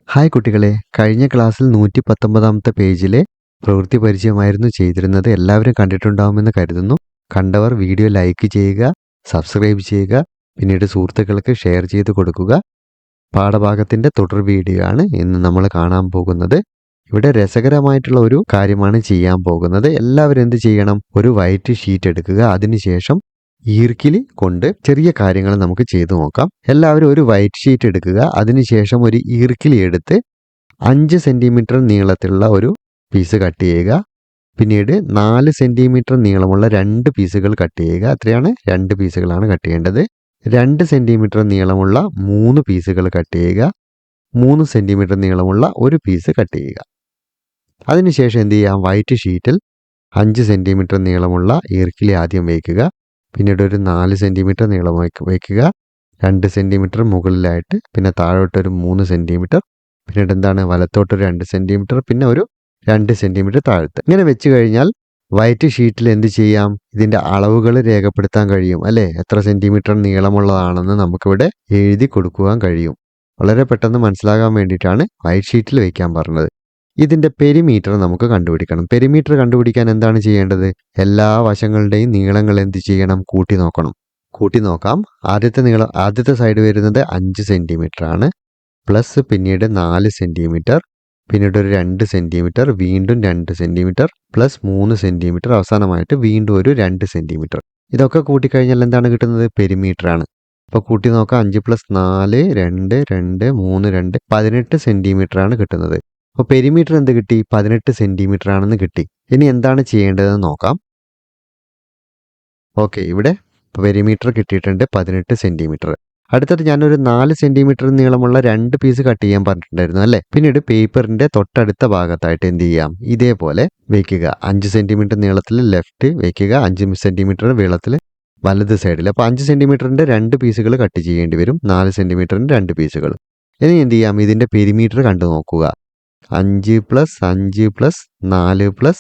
Hi കുട്ടികളെ, കഴിഞ്ഞ ക്ലാസ്സിൽ 119-ാമത്തെ പേജിലെ പ്രവൃത്തി പരിചയമായിരുന്നു ചെയ്തിരുന്നത്. എല്ലാവരും കണ്ടിട്ടുണ്ടാവുമെന്ന് കരുതുന്നു. കണ്ടവർ വീഡിയോ ലൈക്ക് ചെയ്യുക, സബ്സ്ക്രൈബ് ചെയ്യുക, പിന്നീട് സുഹൃത്തുക്കൾക്ക് ഷെയർ ചെയ്ത് കൊടുക്കുക. പാഠഭാഗത്തിൻ്റെ തുടർ വീഡിയോ ആണ് ഇന്ന് നമ്മൾ കാണാൻ പോകുന്നത്. ഇവിടെ രസകരമായിട്ടുള്ള ഒരു കാര്യമാണ് ചെയ്യാൻ പോകുന്നത്. എല്ലാവരും എന്ത് ചെയ്യണം? ഒരു വൈറ്റ് ഷീറ്റ് എടുക്കുക. അതിനുശേഷം ഈർക്കിലി കൊണ്ട് ചെറിയ കാര്യങ്ങൾ നമുക്ക് ചെയ്തു നോക്കാം. എല്ലാവരും ഒരു വൈറ്റ് ഷീറ്റ് എടുക്കുക. അതിനുശേഷം ഒരു ഈർക്കിലി എടുത്ത് 5 സെൻറ്റിമീറ്റർ നീളത്തിലുള്ള ഒരു പീസ് കട്ട് ചെയ്യുക. പിന്നീട് 4 സെൻറ്റിമീറ്റർ നീളമുള്ള 2 പീസുകൾ കട്ട് ചെയ്യുക. എത്രയാണ്? 2 പീസുകളാണ് കട്ട് ചെയ്യേണ്ടത്. 2 സെൻറ്റിമീറ്റർ നീളമുള്ള 3 പീസുകൾ കട്ട് ചെയ്യുക. 3 സെൻറ്റിമീറ്റർ നീളമുള്ള ഒരു പീസ് കട്ട് ചെയ്യുക. അതിനുശേഷം എന്ത് ചെയ്യാം? വൈറ്റ് ഷീറ്റിൽ 5 സെൻറ്റിമീറ്റർ നീളമുള്ള ഈർക്കിലി ആദ്യം വയ്ക്കുക. പിന്നീട് ഒരു 4 സെൻറ്റിമീറ്റർ നീളം വയ്ക്കുക. 2 സെൻറ്റിമീറ്റർ മുകളിലായിട്ട്, പിന്നെ താഴോട്ടൊരു 3 സെൻറ്റിമീറ്റർ, പിന്നീട് എന്താണ് വലത്തോട്ടൊരു 2 സെൻറ്റിമീറ്റർ, പിന്നെ ഒരു 2 സെൻറ്റിമീറ്റർ താഴത്ത്. ഇങ്ങനെ വെച്ച് കഴിഞ്ഞാൽ വൈറ്റ് ഷീറ്റിൽ എന്ത് ചെയ്യാം? ഇതിൻ്റെ അളവുകൾ രേഖപ്പെടുത്താൻ കഴിയും അല്ലേ? എത്ര സെൻറ്റിമീറ്റർ നീളമുള്ളതാണെന്ന് നമുക്കിവിടെ എഴുതി കൊടുക്കുവാൻ കഴിയും. വളരെ പെട്ടെന്ന് മനസ്സിലാകാൻ വേണ്ടിയിട്ടാണ് വൈറ്റ് ഷീറ്റിൽ വയ്ക്കാൻ പറഞ്ഞത്. ഇതിൻ്റെ പെരിമീറ്റർ നമുക്ക് കണ്ടുപിടിക്കണം. പെരിമീറ്റർ കണ്ടുപിടിക്കാൻ എന്താണ് ചെയ്യേണ്ടത്? എല്ലാ വശങ്ങളുടെയും നീളങ്ങൾ എന്ത് ചെയ്യണം? കൂട്ടി നോക്കണം. കൂട്ടി നോക്കാം. ആദ്യത്തെ സൈഡ് വരുന്നത് 5 സെൻറ്റിമീറ്റർ ആണ്. പ്ലസ് പിന്നീട് 4 സെൻറ്റിമീറ്റർ, പിന്നീട് ഒരു 2 സെൻറ്റിമീറ്റർ, വീണ്ടും 2 സെൻറ്റിമീറ്റർ, പ്ലസ് 3 സെൻറ്റിമീറ്റർ, അവസാനമായിട്ട് വീണ്ടും ഒരു 2 സെൻറ്റിമീറ്റർ. ഇതൊക്കെ കൂട്ടിക്കഴിഞ്ഞാൽ എന്താണ് കിട്ടുന്നത്? പെരിമീറ്റർ ആണ്. അപ്പോൾ കൂട്ടി നോക്കാം. 5 + 4 2 2 3 2 18 സെൻറ്റിമീറ്റർ ആണ് കിട്ടുന്നത്. അപ്പോൾ പെരിമീറ്റർ എന്ത് കിട്ടി? 18 സെൻറ്റിമീറ്റർ ആണെന്ന് കിട്ടി. ഇനി എന്താണ് ചെയ്യേണ്ടതെന്ന് നോക്കാം. ഓക്കെ, ഇവിടെ പെരിമീറ്റർ കിട്ടിയിട്ടുണ്ട് 18 സെൻറ്റിമീറ്റർ. അടുത്തത് ഞാനൊരു 4 സെൻറ്റിമീറ്റർ നീളമുള്ള 2 പീസ് കട്ട് ചെയ്യാൻ പറഞ്ഞിട്ടുണ്ടായിരുന്നു അല്ലേ? പിന്നീട് പേപ്പറിൻ്റെ തൊട്ടടുത്ത ഭാഗത്തായിട്ട് എന്ത് ചെയ്യാം? ഇതേപോലെ വയ്ക്കുക. 5 സെൻറ്റിമീറ്റർ നീളത്തിൽ ലെഫ്റ്റ് വയ്ക്കുക, 5 സെൻറ്റിമീറ്റർ നീളത്തിൽ വലത് സൈഡിൽ. അപ്പോൾ 5 സെൻറ്റിമീറ്ററിൻ്റെ 2 പീസുകൾ കട്ട് ചെയ്യേണ്ടി വരും. 4 സെൻറ്റിമീറ്ററിൻ്റെ 2 പീസുകൾ. ഇനി എന്ത് ചെയ്യാം? ഇതിൻ്റെ പെരിമീറ്റർ കണ്ടു നോക്കുക. 5 + 5 + 4 +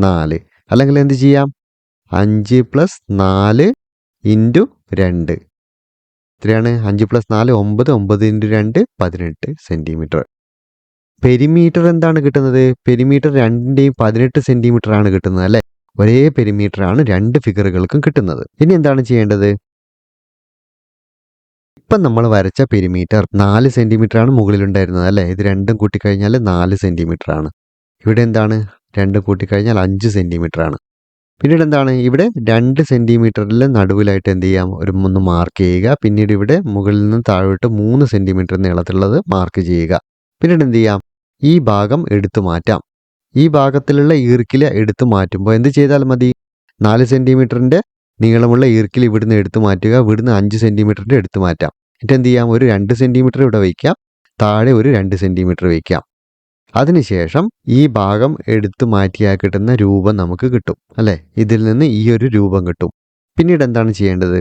4, അല്ലെങ്കിൽ എന്ത് ചെയ്യാം? 5 + 4 × 2. എത്രയാണ്? 5 + 4 9, 9 × 2 18 സെൻറ്റിമീറ്റർ. പെരിമീറ്റർ എന്താണ് കിട്ടുന്നത്? പെരിമീറ്റർ രണ്ടിൻ്റെയും 18 സെൻറ്റിമീറ്റർ ആണ് കിട്ടുന്നത് അല്ലേ? ഒരേ പെരിമീറ്റർ ആണ് 2 ഫിഗറുകൾക്കും കിട്ടുന്നത്. ഇനി എന്താണ് ചെയ്യേണ്ടത്? ഇപ്പം നമ്മൾ വരച്ച പെരിമീറ്റർ 4 സെൻറ്റിമീറ്റർ ആണ് മുകളിലുണ്ടായിരുന്നത് അല്ലേ? ഇത് രണ്ടും കൂട്ടിക്കഴിഞ്ഞാൽ 4 സെൻറ്റിമീറ്റർ ആണ്. ഇവിടെ എന്താണ്? 2 കൂട്ടിക്കഴിഞ്ഞാൽ 5 സെൻറ്റിമീറ്റർ ആണ്. പിന്നീട് എന്താണ്? ഇവിടെ 2 സെൻറ്റിമീറ്ററിൽ നടുവിലായിട്ട് എന്ത് ചെയ്യാം? ഒന്ന് മാർക്ക് ചെയ്യുക. പിന്നീട് ഇവിടെ മുകളിൽ നിന്ന് താഴോട്ട് 3 സെൻറ്റിമീറ്റർ നീളത്തിലുള്ളത് മാർക്ക് ചെയ്യുക. പിന്നീട് എന്ത് ചെയ്യാം? ഈ ഭാഗം എടുത്തു മാറ്റാം. ഈ ഭാഗത്തിലുള്ള ഈർക്കില എടുത്തു മാറ്റുമ്പോൾ എന്ത് ചെയ്താൽ മതി? 4 സെൻറ്റിമീറ്ററിൻ്റെ നീളമുള്ള ഈർക്കിൽ ഇവിടുന്ന് എടുത്തു മാറ്റുക. ഇവിടുന്ന് 5 സെൻറ്റിമീറ്ററിൻ്റെ എടുത്തു മാറ്റാം. എന്നിട്ട് എന്ത് ചെയ്യാം? ഒരു 2 സെൻറ്റിമീറ്റർ ഇവിടെ വയ്ക്കാം, താഴെ ഒരു 2 സെൻറ്റിമീറ്റർ വയ്ക്കാം. അതിനുശേഷം ഈ ഭാഗം എടുത്തു മാറ്റിയാൽ കിട്ടുന്ന രൂപം നമുക്ക് കിട്ടും അല്ലേ? ഇതിൽ നിന്ന് ഈ ഒരു രൂപം കിട്ടും. പിന്നീട് എന്താണ് ചെയ്യേണ്ടത്?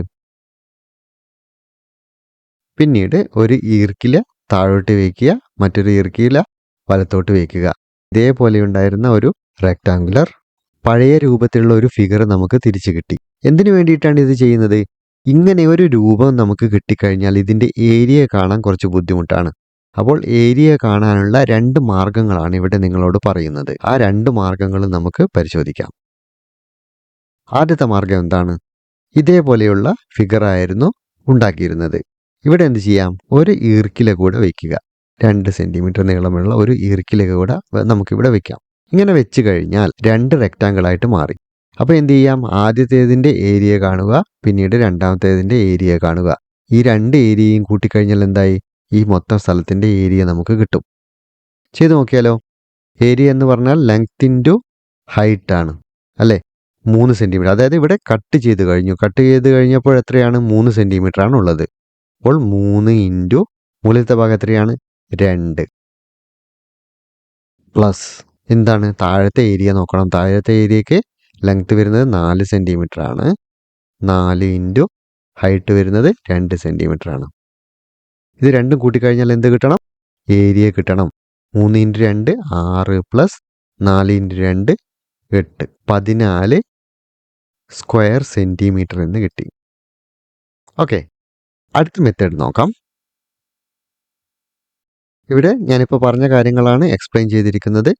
പിന്നീട് ഒരു ഈർക്കില താഴോട്ട് വയ്ക്കുക, മറ്റൊരു ഈർക്കില വലത്തോട്ട് വയ്ക്കുക. ഇതേപോലെ ഉണ്ടായിരുന്ന ഒരു റെക്ടാങ്കുലർ പഴയ രൂപത്തിലുള്ള ഒരു ഫിഗർ നമുക്ക് തിരിച്ചു കിട്ടി. എന്തിനു വേണ്ടിയിട്ടാണ് ഇത് ചെയ്യുന്നത്? ഇങ്ങനെ ഒരു രൂപം നമുക്ക് കിട്ടിക്കഴിഞ്ഞാൽ ഇതിൻ്റെ ഏരിയ കാണാൻ കുറച്ച് ബുദ്ധിമുട്ടാണ്. അപ്പോൾ ഏരിയ കാണാനുള്ള 2 മാർഗങ്ങളാണ് ഇവിടെ നിങ്ങളോട് പറയുന്നത്. ആ 2 മാർഗങ്ങളും നമുക്ക് പരിശോധിക്കാം. ആദ്യത്തെ മാർഗം എന്താണ്? ഇതേപോലെയുള്ള ഫിഗർ ആയിരുന്നു ഉണ്ടാക്കിയിരുന്നത്. ഇവിടെ എന്ത് ചെയ്യാം? ഒരു ഈർക്കില കൂടെ വയ്ക്കുക. 2 സെൻറ്റിമീറ്റർ നീളമുള്ള ഒരു ഈർക്കില കൂടെ നമുക്കിവിടെ വയ്ക്കാം. ഇങ്ങനെ വെച്ച് കഴിഞ്ഞാൽ 2 റെക്റ്റാങ്കിളായിട്ട് മാറി. അപ്പോൾ എന്ത് ചെയ്യാം? ആദ്യത്തേതിൻ്റെ ഏരിയ കാണുക, പിന്നീട് രണ്ടാമത്തേതിൻ്റെ ഏരിയ കാണുക. ഈ 2 ഏരിയയും കൂട്ടിക്കഴിഞ്ഞാൽ എന്തായി? ഈ മൊത്തം സ്ഥലത്തിൻ്റെ ഏരിയ നമുക്ക് കിട്ടും. ചെയ്ത് നോക്കിയാലോ? ഏരിയ എന്ന് പറഞ്ഞാൽ ലെങ്ത് ഇൻറ്റു ഹൈറ്റ് ആണ് അല്ലേ? 3 സെൻറ്റിമീറ്റർ. അതായത് ഇവിടെ കട്ട് ചെയ്ത് കഴിഞ്ഞു. കട്ട് ചെയ്ത് കഴിഞ്ഞപ്പോൾ എത്രയാണ്? 3 സെൻറ്റിമീറ്റർ ആണ് ഉള്ളത്. അപ്പോൾ 3 ഇൻറ്റു മുകളിലത്തെ ഭാഗം എത്രയാണ്? 2 പ്ലസ് എന്താണ്? താഴത്തെ ഏരിയ നോക്കണം. താഴത്തെ ഏരിയയ്ക്ക് ലെങ്ത് വരുന്നത് 4 സെൻറ്റിമീറ്റർ ആണ്. 4 ഇൻറ്റു ഹൈറ്റ് വരുന്നത് 2 സെൻറ്റിമീറ്റർ ആണ്. ഇത് രണ്ടും കൂട്ടിക്കഴിഞ്ഞാൽ എന്ത് കിട്ടണം? ഏരിയ കിട്ടണം. 3 × 2 6 പ്ലസ് 4 × 2 8 14 സ്ക്വയർ സെൻറ്റിമീറ്റർ എന്ന് കിട്ടി. ഓക്കെ, അടുത്ത മെത്തേഡ് നോക്കാം. ഇവിടെ ഞാനിപ്പോൾ പറഞ്ഞ കാര്യങ്ങളാണ് എക്സ്പ്ലെയിൻ ചെയ്തിരിക്കുന്നത്.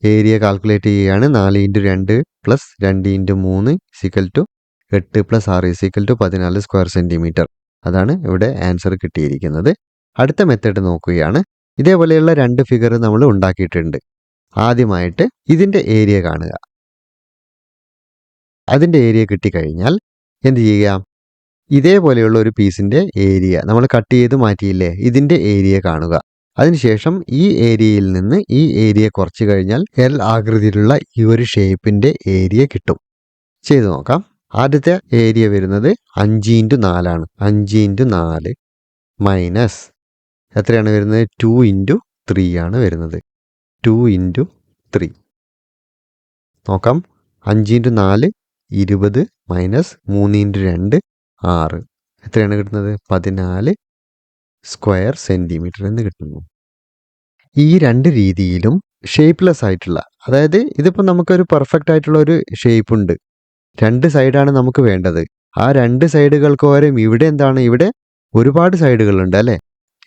ഏരിയ കാൽക്കുലേറ്റ് ചെയ്യുകയാണ്. 4 into 2 plus 2 into 3 equal to 8 plus 6 equal to 14 square centimetre. അതാണ് ഇവിടെ ആൻസർ കിട്ടിയിരിക്കുന്നത്. അടുത്ത മെത്തേഡ് നോക്കുകയാണ്. ഇതേപോലെയുള്ള 2 ഫിഗർ നമ്മൾ ഉണ്ടാക്കിയിട്ടുണ്ട്. ആദ്യമായിട്ട് ഇതിൻ്റെ ഏരിയ കാണുക. അതിൻ്റെ ഏരിയ കിട്ടിക്കഴിഞ്ഞാൽ എന്ത് ചെയ്യുക? ഇതേപോലെയുള്ള ഒരു പീസിൻ്റെ ഏരിയ നമ്മൾ കട്ട് ചെയ്ത് മാറ്റിയില്ലേ, ഇതിൻ്റെ ഏരിയ കാണുക. അതിനുശേഷം ഈ ഏരിയയിൽ നിന്ന് ഈ ഏരിയ കുറച്ച് കഴിഞ്ഞാൽ എൽ ആകൃതിയിലുള്ള ഈ ഒരു ഷേപ്പിൻ്റെ ഏരിയ കിട്ടും. ചെയ്ത് നോക്കാം. ആദ്യത്തെ ഏരിയ വരുന്നത് 5 ഇൻറ്റു 4 ആണ്. 5 ഇൻറ്റു 4 മൈനസ് എത്രയാണ് വരുന്നത്? 2 ഇൻറ്റു 3 ആണ് വരുന്നത്. 2 ഇൻറ്റു 3 നോക്കാം. 5 ഇൻറ്റു 4 20 മൈനസ് 3 ഇൻറ്റു 2 6 എത്രയാണ് കിട്ടുന്നത്? 14 സ്ക്വയർ സെൻറ്റിമീറ്റർ എന്ന് കിട്ടുന്നു. ഈ 2 രീതിയിലും ഷേപ്പ്ലെസ് ആയിട്ടുള്ള, അതായത് ഇതിപ്പോൾ നമുക്കൊരു പെർഫെക്റ്റ് ആയിട്ടുള്ള ഒരു ഷേപ്പ് ഉണ്ട്. 2 സൈഡാണ് നമുക്ക് വേണ്ടത്. ആ 2 സൈഡുകൾക്ക് പകരം ഇവിടെ എന്താണ്? ഇവിടെ ഒരുപാട് സൈഡുകളുണ്ട് അല്ലേ?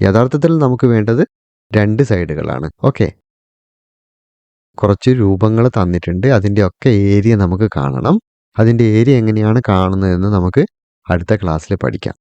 യഥാർത്ഥത്തിൽ നമുക്ക് വേണ്ടത് 2 സൈഡുകളാണ്. ഓക്കെ, കുറച്ച് രൂപങ്ങൾ തന്നിട്ടുണ്ട്. അതിൻ്റെ ഒക്കെ ഏരിയ നമുക്ക് കാണണം. അതിൻ്റെ ഏരിയ എങ്ങനെയാണ് കാണുന്നതെന്ന് നമുക്ക് അടുത്ത ക്ലാസ്സിൽ പഠിക്കാം.